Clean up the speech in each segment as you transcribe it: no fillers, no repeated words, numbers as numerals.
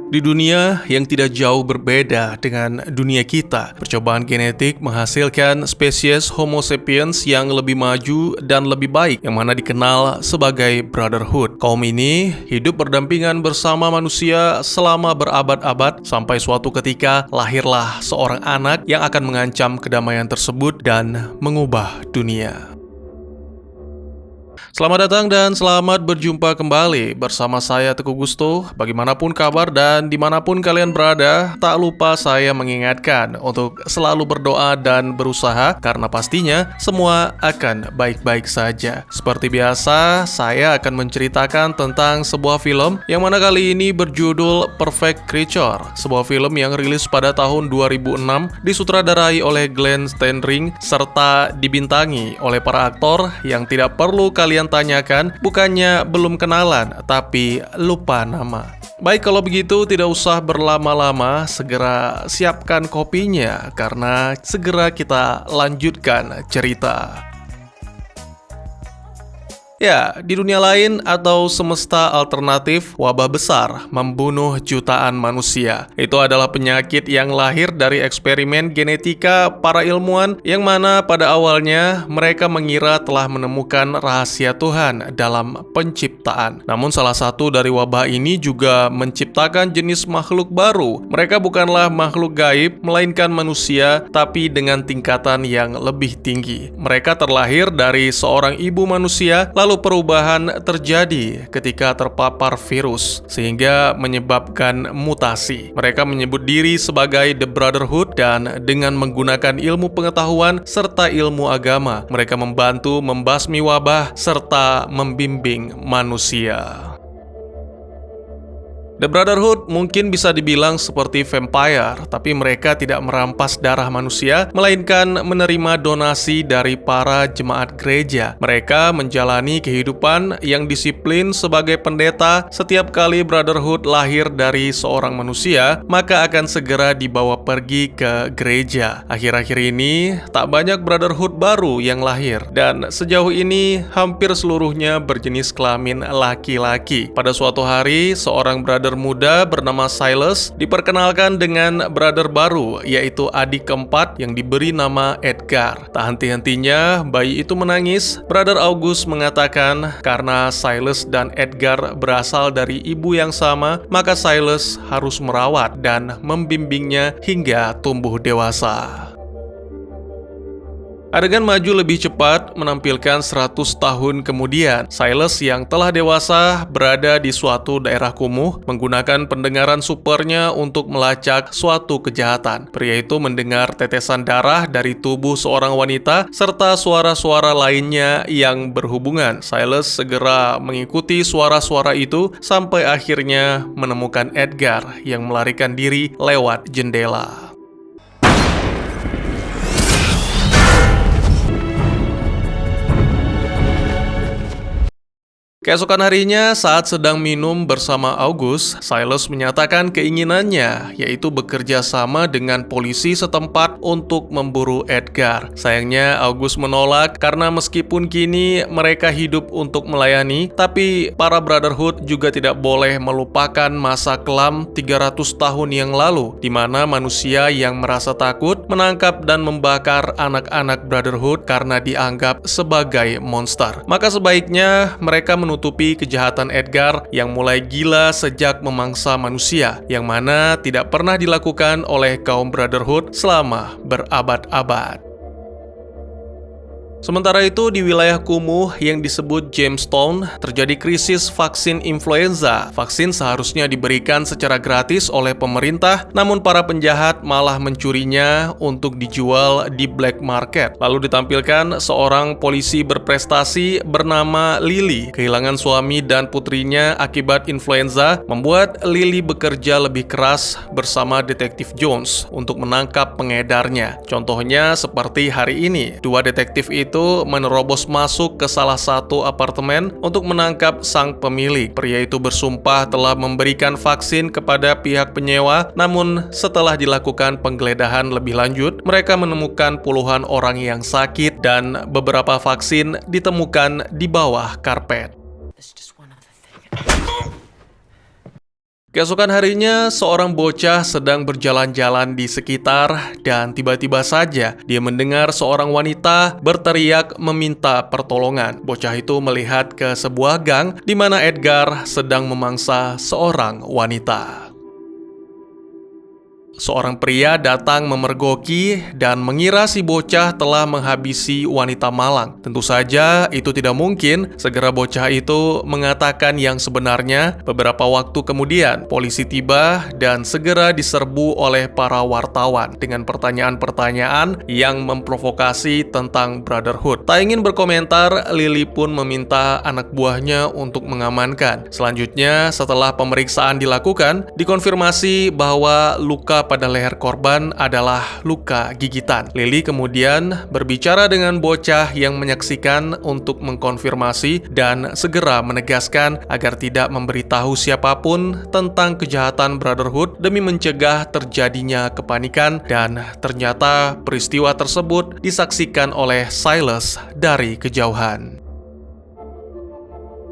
Di dunia yang tidak jauh berbeda dengan dunia kita, percobaan genetik menghasilkan spesies Homo sapiens yang lebih maju dan lebih baik, yang mana dikenal sebagai Brotherhood. Kaum ini hidup berdampingan bersama manusia selama berabad-abad, sampai suatu ketika lahirlah seorang anak yang akan mengancam kedamaian tersebut dan mengubah dunia. Selamat datang dan selamat berjumpa kembali bersama saya Teguh Gusto. Bagaimanapun kabar dan dimanapun kalian berada, tak lupa saya mengingatkan untuk selalu berdoa dan berusaha, karena pastinya semua akan baik-baik saja. Seperti biasa, saya akan menceritakan tentang sebuah film yang mana kali ini berjudul Perfect Creature, sebuah film yang rilis pada tahun 2006, disutradarai oleh Glenn Stanring serta dibintangi oleh para aktor yang tidak perlu kalian tanyakan, bukannya belum kenalan, tapi lupa nama. Baik, kalau begitu tidak usah berlama-lama, segera siapkan kopinya, karena segera kita lanjutkan cerita. Ya, di dunia lain atau semesta alternatif, wabah besar membunuh jutaan manusia. Itu adalah penyakit yang lahir dari eksperimen genetika para ilmuwan, yang mana pada awalnya mereka mengira telah menemukan rahasia Tuhan dalam penciptaan. Namun salah satu dari wabah ini juga menciptakan jenis makhluk baru. Mereka bukanlah makhluk gaib, melainkan manusia, tapi dengan tingkatan yang lebih tinggi. Mereka terlahir dari seorang ibu manusia, lalu perubahan terjadi ketika terpapar virus, sehingga menyebabkan mutasi. Mereka menyebut diri sebagai The Brotherhood, dan dengan menggunakan ilmu pengetahuan serta ilmu agama, mereka membantu membasmi wabah serta membimbing manusia. The Brotherhood mungkin bisa dibilang seperti vampire, tapi mereka tidak merampas darah manusia, melainkan menerima donasi dari para jemaat gereja. Mereka menjalani kehidupan yang disiplin sebagai pendeta. Setiap kali Brotherhood lahir dari seorang manusia, maka akan segera dibawa pergi ke gereja. Akhir-akhir ini, tak banyak Brotherhood baru yang lahir, dan sejauh ini hampir seluruhnya berjenis kelamin laki-laki. Pada suatu hari, seorang brother muda bernama Silas diperkenalkan dengan brother baru, yaitu adik keempat yang diberi nama Edgar. Tak henti-hentinya bayi itu menangis. Brother August mengatakan karena Silas dan Edgar berasal dari ibu yang sama, maka Silas harus merawat dan membimbingnya hingga tumbuh dewasa. Adegan maju lebih cepat menampilkan 100 tahun kemudian. Silas yang telah dewasa berada di suatu daerah kumuh, menggunakan pendengaran supernya untuk melacak suatu kejahatan. Pria itu mendengar tetesan darah dari tubuh seorang wanita serta suara-suara lainnya yang berhubungan. Silas segera mengikuti suara-suara itu sampai akhirnya menemukan Edgar yang melarikan diri lewat jendela. Keesokan harinya, saat sedang minum bersama August, Silas menyatakan keinginannya, yaitu bekerja sama dengan polisi setempat untuk memburu Edgar. Sayangnya, August menolak karena meskipun kini mereka hidup untuk melayani, tapi para Brotherhood juga tidak boleh melupakan masa kelam 300 tahun yang lalu, di mana manusia yang merasa takut menangkap dan membakar anak-anak Brotherhood karena dianggap sebagai monster. Maka sebaiknya mereka menutupi kejahatan Edgar yang mulai gila sejak memangsa manusia, yang mana tidak pernah dilakukan oleh kaum Brotherhood selama berabad-abad. Sementara itu, di wilayah kumuh yang disebut Jamestown, terjadi krisis vaksin influenza. Vaksin seharusnya diberikan secara gratis oleh pemerintah, namun para penjahat malah mencurinya untuk dijual di black market. Lalu ditampilkan seorang polisi berprestasi bernama Lily. Kehilangan suami dan putrinya akibat influenza membuat Lily bekerja lebih keras bersama detektif Jones untuk menangkap pengedarnya. Contohnya seperti hari ini, dua detektif itu menerobos masuk ke salah satu apartemen untuk menangkap sang pemilik. Pria itu bersumpah telah memberikan vaksin kepada pihak penyewa, namun setelah dilakukan penggeledahan lebih lanjut, mereka menemukan puluhan orang yang sakit dan beberapa vaksin ditemukan di bawah karpet. Keesokan harinya, seorang bocah sedang berjalan-jalan di sekitar dan tiba-tiba saja dia mendengar seorang wanita berteriak meminta pertolongan. Bocah itu melihat ke sebuah gang di mana Edgar sedang memangsa seorang wanita. Seorang pria datang memergoki dan mengira si bocah telah menghabisi wanita malang. Tentu saja itu tidak mungkin. Segera bocah itu mengatakan yang sebenarnya. Beberapa waktu kemudian, polisi tiba dan segera diserbu oleh para wartawan dengan pertanyaan-pertanyaan yang memprovokasi tentang Brotherhood. Tak ingin berkomentar, Lily pun meminta anak buahnya untuk mengamankan. Selanjutnya, setelah pemeriksaan dilakukan, dikonfirmasi bahwa luka pada leher korban adalah luka gigitan. Lily kemudian berbicara dengan bocah yang menyaksikan untuk mengkonfirmasi dan segera menegaskan agar tidak memberitahu siapapun tentang kejahatan Brotherhood demi mencegah terjadinya kepanikan, dan ternyata peristiwa tersebut disaksikan oleh Silas dari kejauhan.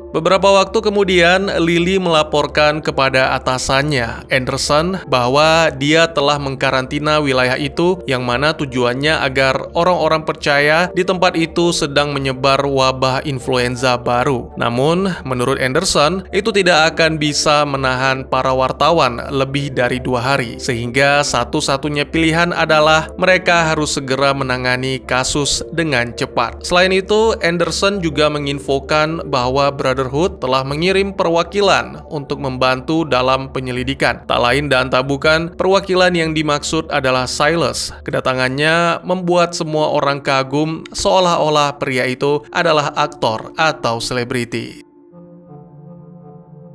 Beberapa waktu kemudian, Lily melaporkan kepada atasannya, Anderson, bahwa dia telah mengkarantina wilayah itu yang mana tujuannya agar orang-orang percaya di tempat itu sedang menyebar wabah influenza baru. Namun, menurut Anderson, itu tidak akan bisa menahan para wartawan lebih dari 2 hari, sehingga satu-satunya pilihan adalah mereka harus segera menangani kasus dengan cepat. Selain itu, Anderson juga menginfokan bahwa Brotherhood telah mengirim perwakilan untuk membantu dalam penyelidikan. Tak lain dan tak bukan, perwakilan yang dimaksud adalah Silas. Kedatangannya membuat semua orang kagum seolah-olah pria itu adalah aktor atau selebriti.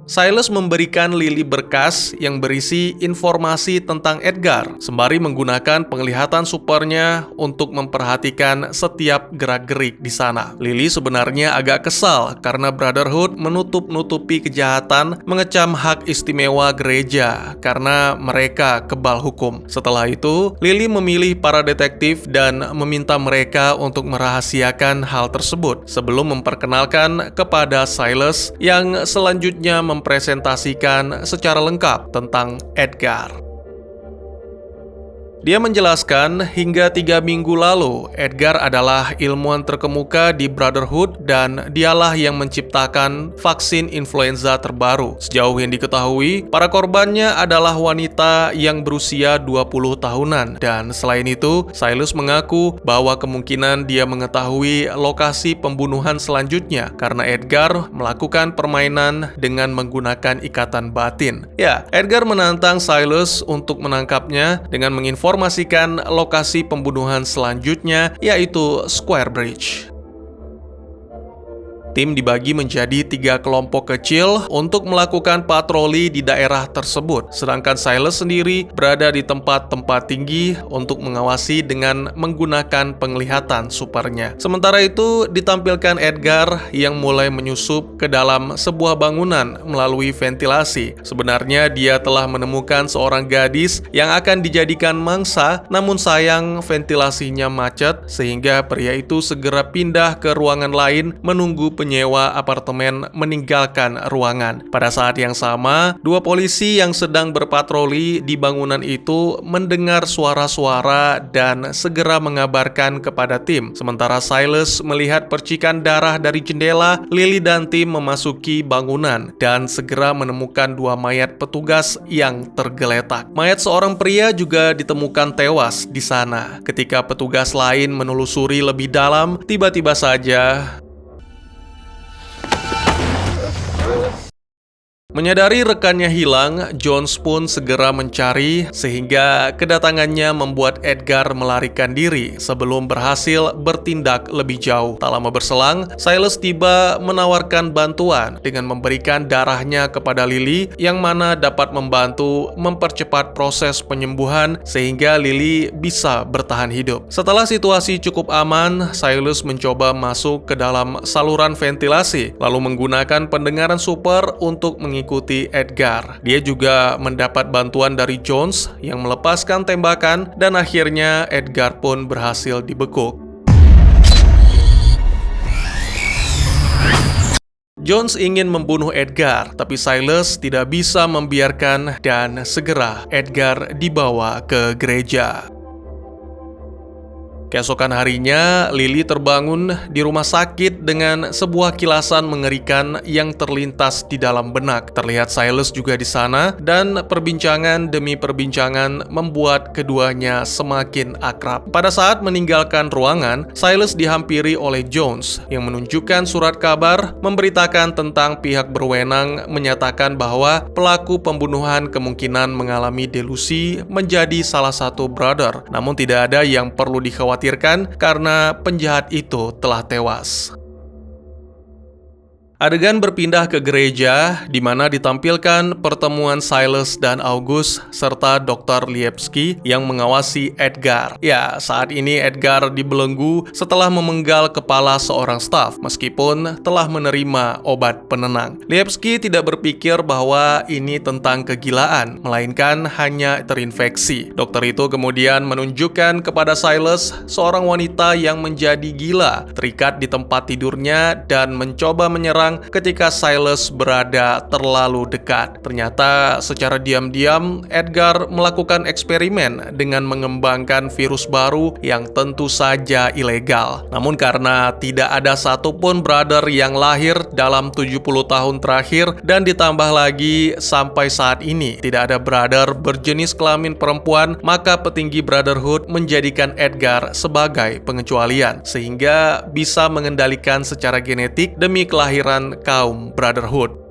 Silas memberikan Lily berkas yang berisi informasi tentang Edgar, sembari menggunakan penglihatan supernya untuk memperhatikan setiap gerak-gerik di sana. Lily sebenarnya agak kesal karena Brotherhood menutup-nutupi kejahatan, mengecam hak istimewa gereja karena mereka kebal hukum. Setelah itu, Lily memilih para detektif dan meminta mereka untuk merahasiakan hal tersebut sebelum memperkenalkan kepada Silas yang selanjutnya mempresentasikan secara lengkap tentang Edgar. Dia menjelaskan hingga 3 minggu lalu, Edgar adalah ilmuwan terkemuka di Brotherhood dan dialah yang menciptakan vaksin influenza terbaru. Sejauh yang diketahui, para korbannya adalah wanita yang berusia 20 tahunan. Dan selain itu, Silas mengaku bahwa kemungkinan dia mengetahui lokasi pembunuhan selanjutnya karena Edgar melakukan permainan dengan menggunakan ikatan batin. Ya, Edgar menantang Silas untuk menangkapnya dengan menginformasikan lokasi pembunuhan selanjutnya, yaitu Square Bridge. Tim dibagi menjadi 3 kelompok kecil untuk melakukan patroli di daerah tersebut, sedangkan Silas sendiri berada di tempat-tempat tinggi untuk mengawasi dengan menggunakan penglihatan supernya. Sementara itu, ditampilkan Edgar yang mulai menyusup ke dalam sebuah bangunan melalui ventilasi. Sebenarnya dia telah menemukan seorang gadis yang akan dijadikan mangsa, namun sayang ventilasinya macet sehingga pria itu segera pindah ke ruangan lain menunggu penyewa apartemen meninggalkan ruangan. Pada saat yang sama, 2 polisi yang sedang berpatroli di bangunan itu mendengar suara-suara dan segera mengabarkan kepada tim. Sementara Silas melihat percikan darah dari jendela, Lily dan tim memasuki bangunan dan segera menemukan 2 mayat petugas yang tergeletak. Mayat seorang pria juga ditemukan tewas di sana. Ketika petugas lain menelusuri lebih dalam, tiba-tiba saja menyadari rekannya hilang, Jones pun segera mencari sehingga kedatangannya membuat Edgar melarikan diri sebelum berhasil bertindak lebih jauh. Tak lama berselang, Silas tiba menawarkan bantuan dengan memberikan darahnya kepada Lily yang mana dapat membantu mempercepat proses penyembuhan sehingga Lily bisa bertahan hidup. Setelah situasi cukup aman, Silas mencoba masuk ke dalam saluran ventilasi lalu menggunakan pendengaran super untuk mengikuti Edgar. Dia juga mendapat bantuan dari Jones yang melepaskan tembakan dan akhirnya Edgar pun berhasil dibekuk. Jones ingin membunuh Edgar, tapi Silas tidak bisa membiarkan dan segera Edgar dibawa ke gereja. Keesokan harinya, Lily terbangun di rumah sakit dengan sebuah kilasan mengerikan yang terlintas di dalam benak. Terlihat Silas juga di sana, dan perbincangan demi perbincangan membuat keduanya semakin akrab. Pada saat meninggalkan ruangan, Silas dihampiri oleh Jones yang menunjukkan surat kabar memberitakan tentang pihak berwenang menyatakan bahwa pelaku pembunuhan kemungkinan mengalami delusi menjadi salah satu brother. Namun tidak ada yang perlu dikhawatirkan karena penjahat itu telah tewas. Adegan berpindah ke gereja, di mana ditampilkan pertemuan Silas dan August serta Dr. Liepsky yang mengawasi Edgar. Ya, saat ini Edgar dibelenggu setelah memenggal kepala seorang staf, meskipun telah menerima obat penenang. Liepsky tidak berpikir bahwa ini tentang kegilaan, melainkan hanya terinfeksi. Dokter itu kemudian menunjukkan kepada Silas seorang wanita yang menjadi gila, terikat di tempat tidurnya dan mencoba menyerang ketika Silas berada terlalu dekat. Ternyata secara diam-diam Edgar melakukan eksperimen dengan mengembangkan virus baru yang tentu saja ilegal. Namun karena tidak ada satupun brother yang lahir dalam 70 tahun terakhir, dan ditambah lagi sampai saat ini tidak ada brother berjenis kelamin perempuan, maka petinggi Brotherhood menjadikan Edgar sebagai pengecualian sehingga bisa mengendalikan secara genetik demi kelahiran kaum Brotherhood.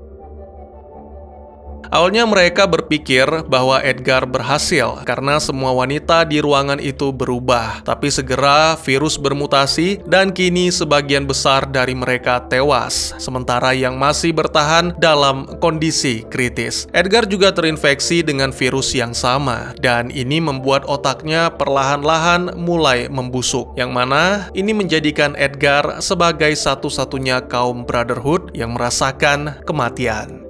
Awalnya mereka berpikir bahwa Edgar berhasil karena semua wanita di ruangan itu berubah, tapi segera virus bermutasi dan kini sebagian besar dari mereka tewas, sementara yang masih bertahan dalam kondisi kritis. Edgar juga terinfeksi dengan virus yang sama, dan ini membuat otaknya perlahan-lahan mulai membusuk, yang mana ini menjadikan Edgar sebagai satu-satunya kaum Brotherhood yang merasakan kematian.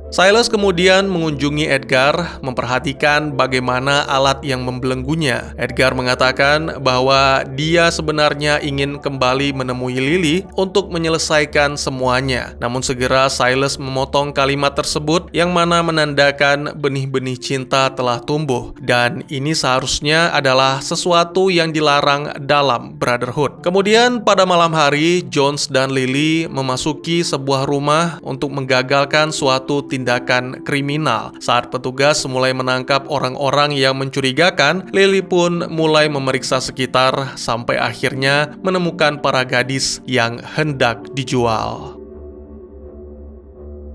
Silas kemudian mengunjungi Edgar, memperhatikan bagaimana alat yang membelenggunya. Edgar mengatakan bahwa dia sebenarnya ingin kembali menemui Lily untuk menyelesaikan semuanya. Namun segera Silas memotong kalimat tersebut yang mana menandakan benih-benih cinta telah tumbuh. Dan ini seharusnya adalah sesuatu yang dilarang dalam Brotherhood. Kemudian pada malam hari, Jones dan Lily memasuki sebuah rumah untuk menggagalkan suatu tindakan kriminal. Saat petugas mulai menangkap orang-orang yang mencurigakan, Lily pun mulai memeriksa sekitar sampai akhirnya menemukan para gadis yang hendak dijual.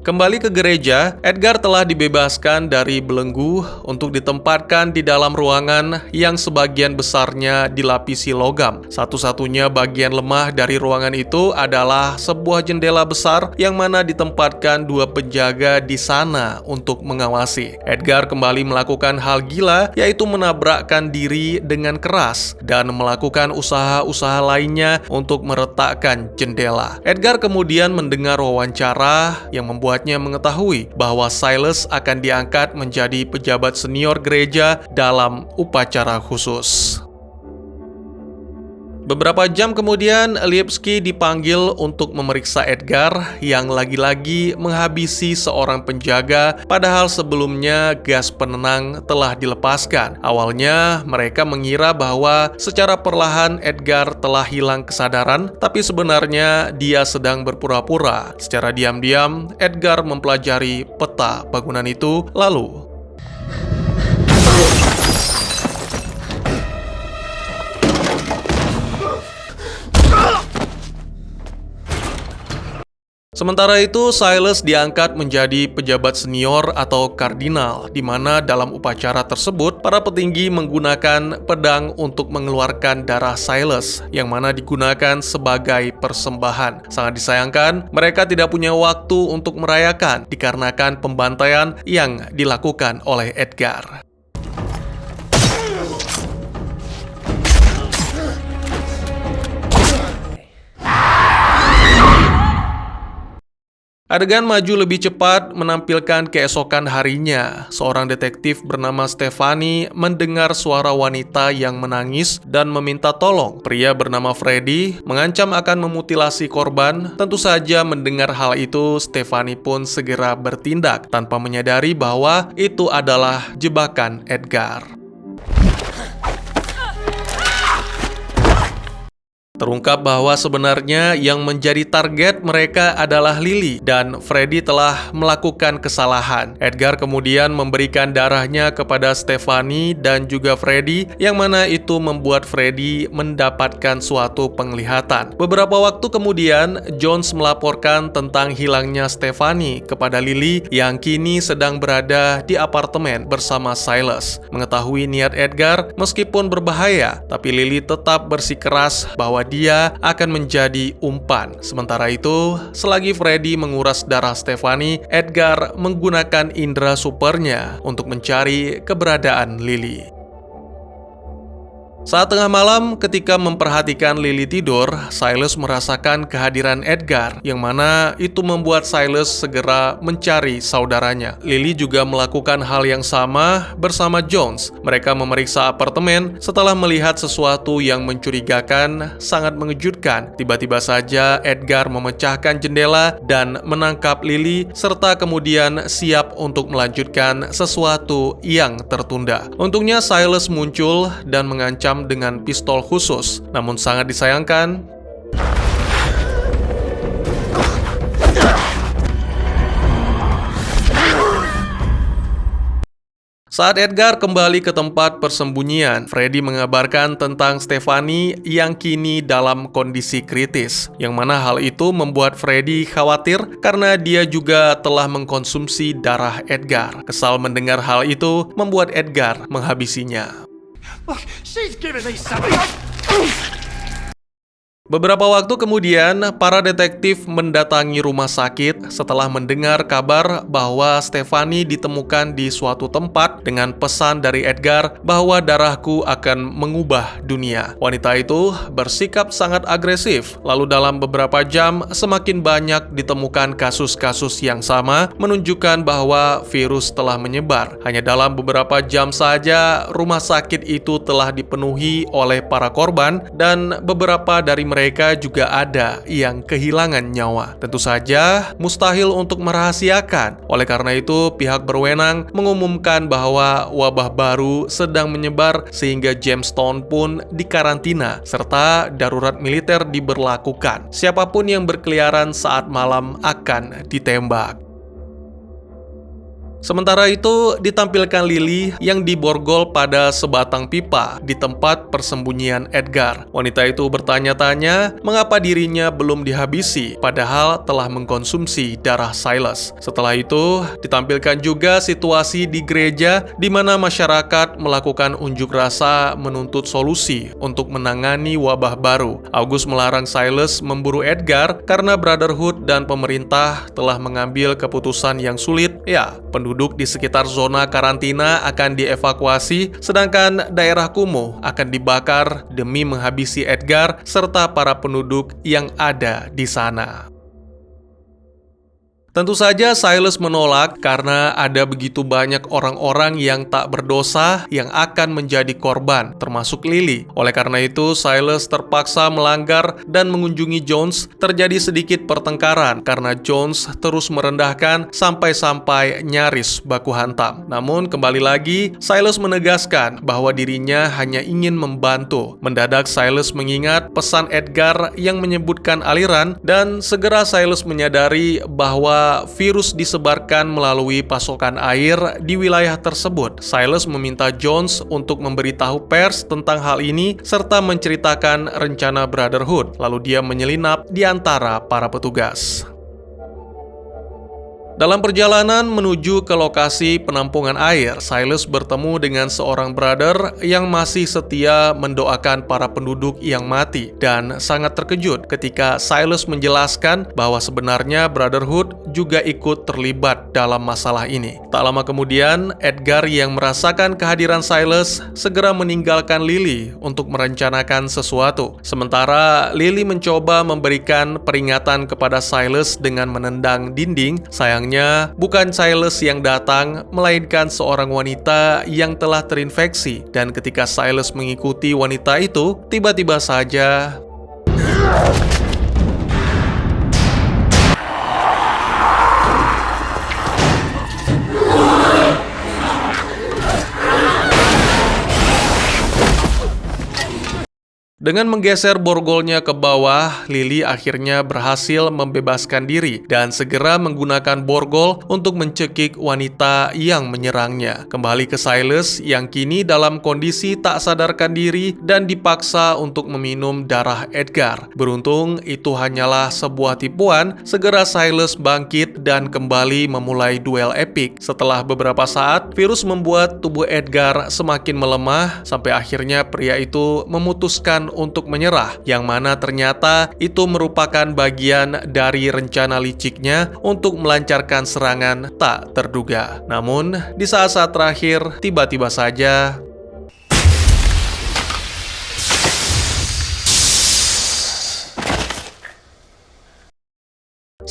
Kembali ke gereja, Edgar telah dibebaskan dari belenggu untuk ditempatkan di dalam ruangan yang sebagian besarnya dilapisi logam. Satu-satunya bagian lemah dari ruangan itu adalah sebuah jendela besar yang mana ditempatkan dua penjaga di sana untuk mengawasi. Edgar kembali melakukan hal gila, yaitu menabrakkan diri dengan keras dan melakukan usaha-usaha lainnya untuk meretakkan jendela. Edgar kemudian mendengar wawancara yang membuatnya mengetahui bahwa Silas akan diangkat menjadi pejabat senior gereja dalam upacara khusus. Beberapa jam kemudian, Liepsky dipanggil untuk memeriksa Edgar yang lagi-lagi menghabisi seorang penjaga, padahal sebelumnya gas penenang telah dilepaskan. Awalnya, mereka mengira bahwa secara perlahan Edgar telah hilang kesadaran, tapi sebenarnya dia sedang berpura-pura. Secara diam-diam, Edgar mempelajari peta bangunan itu, lalu sementara itu, Silas diangkat menjadi pejabat senior atau kardinal, di mana dalam upacara tersebut, para petinggi menggunakan pedang untuk mengeluarkan darah Silas, yang mana digunakan sebagai persembahan. Sangat disayangkan, mereka tidak punya waktu untuk merayakan, dikarenakan pembantaian yang dilakukan oleh Edgar. Adegan maju lebih cepat menampilkan keesokan harinya. Seorang detektif bernama Stephanie mendengar suara wanita yang menangis dan meminta tolong. Pria bernama Freddy mengancam akan memutilasi korban. Tentu saja mendengar hal itu, Stephanie pun segera bertindak tanpa menyadari bahwa itu adalah jebakan Edgar. Terungkap bahwa sebenarnya yang menjadi target mereka adalah Lily dan Freddy telah melakukan kesalahan. Edgar kemudian memberikan darahnya kepada Stephanie dan juga Freddy, yang mana itu membuat Freddy mendapatkan suatu penglihatan. Beberapa waktu kemudian, Jones melaporkan tentang hilangnya Stephanie kepada Lily yang kini sedang berada di apartemen bersama Silas. Mengetahui niat Edgar, meskipun berbahaya, tapi Lily tetap bersikeras bahwa dia akan menjadi umpan. Sementara itu, selagi Freddy menguras darah Stephanie, Edgar menggunakan indera supernya untuk mencari keberadaan Lily. Saat tengah malam, ketika memperhatikan Lily tidur, Silas merasakan kehadiran Edgar, yang mana itu membuat Silas segera mencari saudaranya. Lily juga melakukan hal yang sama bersama Jones. Mereka memeriksa apartemen setelah melihat sesuatu yang mencurigakan, sangat mengejutkan. Tiba-tiba saja Edgar memecahkan jendela dan menangkap Lily, serta kemudian siap untuk melanjutkan sesuatu yang tertunda. Untungnya Silas muncul dan mengancam dengan pistol khusus. Namun sangat disayangkan, saat Edgar kembali ke tempat persembunyian, Freddy mengabarkan tentang Stephanie yang kini dalam kondisi kritis, yang mana hal itu membuat Freddy khawatir karena dia juga telah mengkonsumsi darah Edgar. Kesal mendengar hal itu membuat Edgar menghabisinya. Look, she's giving me something. Beberapa waktu kemudian, para detektif mendatangi rumah sakit setelah mendengar kabar bahwa Stephanie ditemukan di suatu tempat dengan pesan dari Edgar bahwa darahku akan mengubah dunia. Wanita itu bersikap sangat agresif, lalu dalam beberapa jam semakin banyak ditemukan kasus-kasus yang sama, menunjukkan bahwa virus telah menyebar. Hanya dalam beberapa jam saja, rumah sakit itu telah dipenuhi oleh para korban dan beberapa dari mereka juga ada yang kehilangan nyawa. Tentu saja mustahil untuk merahasiakan. Oleh karena itu, pihak berwenang mengumumkan bahwa wabah baru sedang menyebar sehingga Jamestown pun dikarantina serta darurat militer diberlakukan. Siapapun yang berkeliaran saat malam akan ditembak. Sementara itu, ditampilkan Lily yang diborgol pada sebatang pipa di tempat persembunyian Edgar. Wanita itu bertanya-tanya mengapa dirinya belum dihabisi, padahal telah mengkonsumsi darah Silas. Setelah itu, ditampilkan juga situasi di gereja di mana masyarakat melakukan unjuk rasa menuntut solusi untuk menangani wabah baru. August melarang Silas memburu Edgar karena Brotherhood dan pemerintah telah mengambil keputusan yang sulit. Penduduk di sekitar zona karantina akan dievakuasi, sedangkan daerah kumuh akan dibakar demi menghabisi Edgar serta para penduduk yang ada di sana. Tentu saja Silas menolak karena ada begitu banyak orang-orang yang tak berdosa yang akan menjadi korban, termasuk Lily. Oleh karena itu, Silas terpaksa melanggar dan mengunjungi Jones. Terjadi sedikit pertengkaran karena Jones terus merendahkan sampai-sampai nyaris baku hantam. Namun kembali lagi, Silas menegaskan bahwa dirinya hanya ingin membantu. Mendadak Silas mengingat pesan Edgar yang menyebutkan aliran dan segera Silas menyadari bahwa virus disebarkan melalui pasokan air di wilayah tersebut. Silas meminta Jones untuk memberitahu pers tentang hal ini serta menceritakan rencana Brotherhood. Lalu dia menyelinap di antara para petugas. Dalam perjalanan menuju ke lokasi penampungan air, Silas bertemu dengan seorang brother yang masih setia mendoakan para penduduk yang mati dan sangat terkejut ketika Silas menjelaskan bahwa sebenarnya Brotherhood juga ikut terlibat dalam masalah ini. Tak lama kemudian, Edgar yang merasakan kehadiran Silas segera meninggalkan Lily untuk merencanakan sesuatu. Sementara Lily mencoba memberikan peringatan kepada Silas dengan menendang dinding, sayangnya, bukan Silas yang datang, melainkan seorang wanita yang telah terinfeksi. Dan ketika Silas mengikuti wanita itu, tiba-tiba saja dengan menggeser borgolnya ke bawah, Lily akhirnya berhasil membebaskan diri dan segera menggunakan borgol untuk mencekik wanita yang menyerangnya. Kembali ke Silas yang kini dalam kondisi tak sadarkan diri dan dipaksa untuk meminum darah Edgar. Beruntung itu hanyalah sebuah tipuan, segera Silas bangkit dan kembali memulai duel epik. Setelah beberapa saat, virus membuat tubuh Edgar semakin melemah sampai akhirnya pria itu memutuskan untuk menyerah, yang mana ternyata itu merupakan bagian dari rencana liciknya untuk melancarkan serangan tak terduga. Namun, di saat-saat terakhir, tiba-tiba saja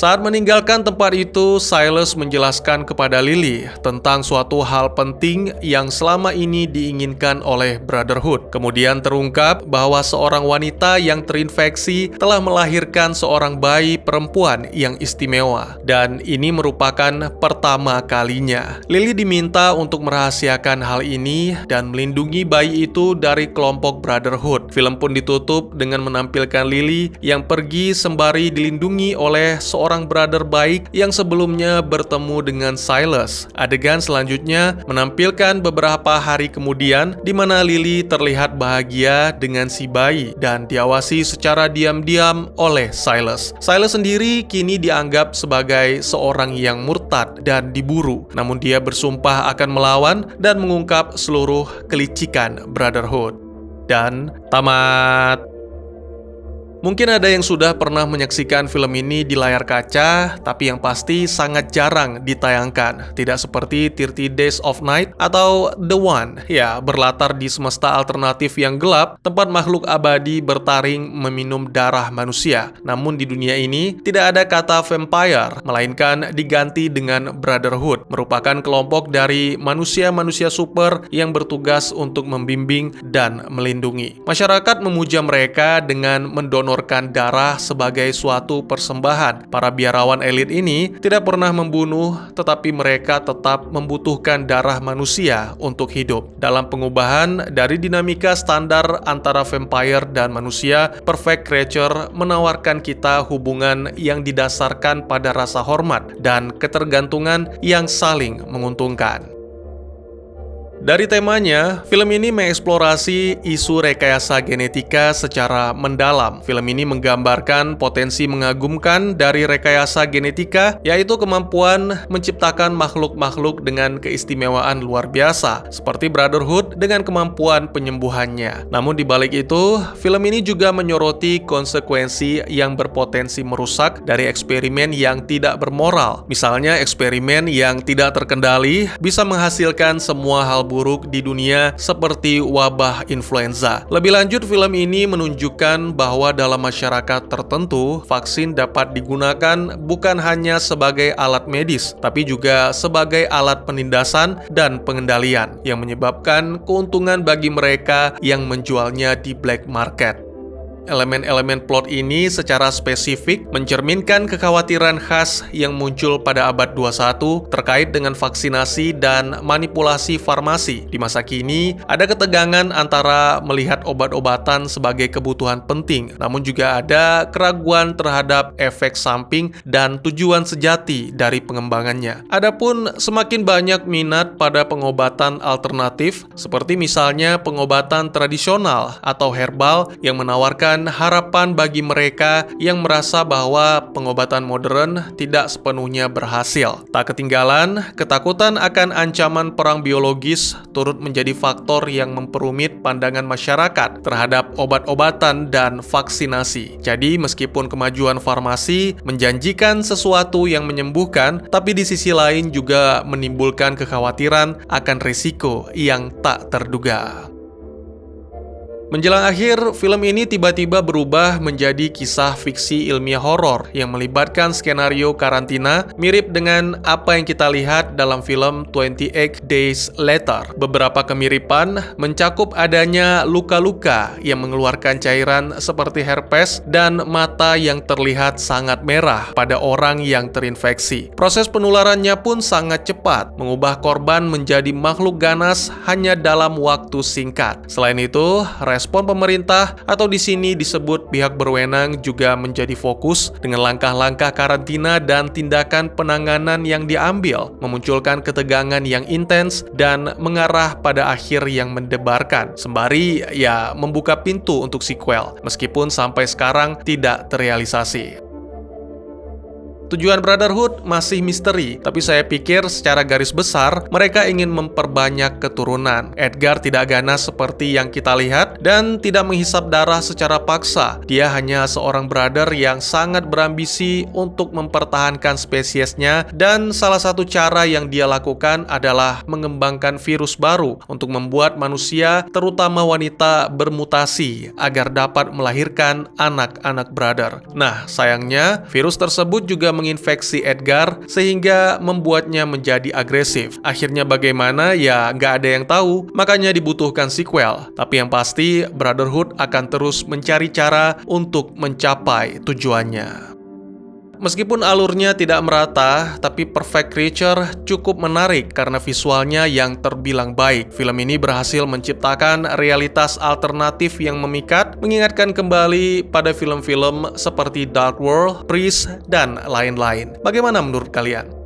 saat meninggalkan tempat itu, Silas menjelaskan kepada Lily tentang suatu hal penting yang selama ini diinginkan oleh Brotherhood. Kemudian terungkap bahwa seorang wanita yang terinfeksi telah melahirkan seorang bayi perempuan yang istimewa. Dan ini merupakan pertama kalinya. Lily diminta untuk merahasiakan hal ini dan melindungi bayi itu dari kelompok Brotherhood. Film pun ditutup dengan menampilkan Lily yang pergi sembari dilindungi oleh seorang brother baik yang sebelumnya bertemu dengan Silas. Adegan selanjutnya menampilkan beberapa hari kemudian di mana Lily terlihat bahagia dengan si bayi dan diawasi secara diam-diam oleh Silas. Silas sendiri kini dianggap sebagai seorang yang murtad dan diburu. Namun dia bersumpah akan melawan dan mengungkap seluruh kelicikan Brotherhood. Dan tamat. Mungkin ada yang sudah pernah menyaksikan film ini di layar kaca, tapi yang pasti sangat jarang ditayangkan. Tidak seperti 30 Days of Night atau The One. Ya, berlatar di semesta alternatif yang gelap, tempat makhluk abadi bertaring meminum darah manusia. Namun di dunia ini, tidak ada kata vampire, melainkan diganti dengan Brotherhood, merupakan kelompok dari manusia-manusia super yang bertugas untuk membimbing dan melindungi. Masyarakat memuja mereka dengan mendonorkan darah sebagai suatu persembahan. Para biarawan elit ini tidak pernah membunuh, tetapi mereka tetap membutuhkan darah manusia untuk hidup. Dalam pengubahan dari dinamika standar antara vampire dan manusia, Perfect Creature menawarkan kita hubungan yang didasarkan pada rasa hormat dan ketergantungan yang saling menguntungkan. Dari temanya, film ini mengeksplorasi isu rekayasa genetika secara mendalam. Film ini menggambarkan potensi mengagumkan dari rekayasa genetika, yaitu kemampuan menciptakan makhluk-makhluk dengan keistimewaan luar biasa, seperti Brotherhood dengan kemampuan penyembuhannya. Namun di balik itu, film ini juga menyoroti konsekuensi yang berpotensi merusak dari eksperimen yang tidak bermoral. Misalnya, eksperimen yang tidak terkendali bisa menghasilkan semua hal buruk di dunia seperti wabah influenza. Lebih lanjut, film ini menunjukkan bahwa dalam masyarakat tertentu, vaksin dapat digunakan bukan hanya sebagai alat medis, tapi juga sebagai alat penindasan dan pengendalian yang menyebabkan keuntungan bagi mereka yang menjualnya di black market. Elemen-elemen plot ini secara spesifik mencerminkan kekhawatiran khas yang muncul pada abad 21 terkait dengan vaksinasi dan manipulasi farmasi. Di masa kini, ada ketegangan antara melihat obat-obatan sebagai kebutuhan penting, namun juga ada keraguan terhadap efek samping dan tujuan sejati dari pengembangannya. Adapun semakin banyak minat pada pengobatan alternatif, seperti misalnya pengobatan tradisional atau herbal yang menawarkan dan harapan bagi mereka yang merasa bahwa pengobatan modern tidak sepenuhnya berhasil. Tak ketinggalan, ketakutan akan ancaman perang biologis turut menjadi faktor yang memperumit pandangan masyarakat terhadap obat-obatan dan vaksinasi. Jadi, meskipun kemajuan farmasi menjanjikan sesuatu yang menyembuhkan, tapi di sisi lain juga menimbulkan kekhawatiran akan risiko yang tak terduga. Menjelang akhir, film ini tiba-tiba berubah menjadi kisah fiksi ilmiah horor yang melibatkan skenario karantina mirip dengan apa yang kita lihat dalam film 28 Days Later. Beberapa kemiripan mencakup adanya luka-luka yang mengeluarkan cairan seperti herpes dan mata yang terlihat sangat merah pada orang yang terinfeksi. Proses penularannya pun sangat cepat, mengubah korban menjadi makhluk ganas hanya dalam waktu singkat. Selain itu, respon pemerintah atau di sini disebut pihak berwenang juga menjadi fokus dengan langkah-langkah karantina dan tindakan penanganan yang diambil, memunculkan ketegangan yang intens dan mengarah pada akhir yang mendebarkan, sembari ya membuka pintu untuk sequel, meskipun sampai sekarang tidak terrealisasi. Tujuan Brotherhood masih misteri, tapi saya pikir secara garis besar mereka ingin memperbanyak keturunan. Edgar tidak ganas seperti yang kita lihat dan tidak menghisap darah secara paksa. Dia hanya seorang brother yang sangat berambisi untuk mempertahankan spesiesnya, dan salah satu cara yang dia lakukan adalah mengembangkan virus baru untuk membuat manusia, terutama wanita, bermutasi agar dapat melahirkan anak-anak brother. Nah, sayangnya virus tersebut juga menginfeksi Edgar sehingga membuatnya menjadi agresif. Akhirnya bagaimana ya nggak ada yang tahu, makanya dibutuhkan sequel. Tapi yang pasti Brotherhood akan terus mencari cara untuk mencapai tujuannya. Meskipun alurnya tidak merata, tapi Perfect Creature cukup menarik karena visualnya yang terbilang baik. Film ini berhasil menciptakan realitas alternatif yang memikat, mengingatkan kembali pada film-film seperti Dark World, Priest, dan lain-lain. Bagaimana menurut kalian?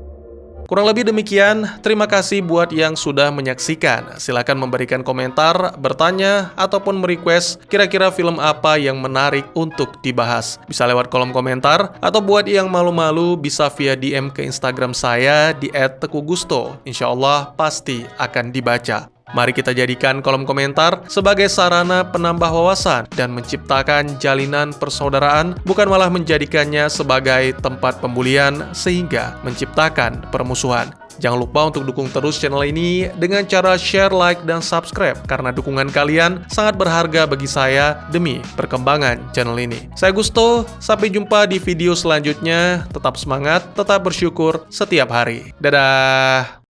Kurang lebih demikian, terima kasih buat yang sudah menyaksikan. Silakan memberikan komentar, bertanya, ataupun merequest kira-kira film apa yang menarik untuk dibahas. Bisa lewat kolom komentar, atau buat yang malu-malu bisa via DM ke Instagram saya di @tekugusto. Insya Allah pasti akan dibaca. Mari kita jadikan kolom komentar sebagai sarana penambah wawasan dan menciptakan jalinan persaudaraan, bukan malah menjadikannya sebagai tempat pembulian sehingga menciptakan permusuhan. Jangan lupa untuk dukung terus channel ini dengan cara share, like, dan subscribe, karena dukungan kalian sangat berharga bagi saya demi perkembangan channel ini. Saya Gusto, sampai jumpa di video selanjutnya. Tetap semangat, tetap bersyukur setiap hari. Dadah!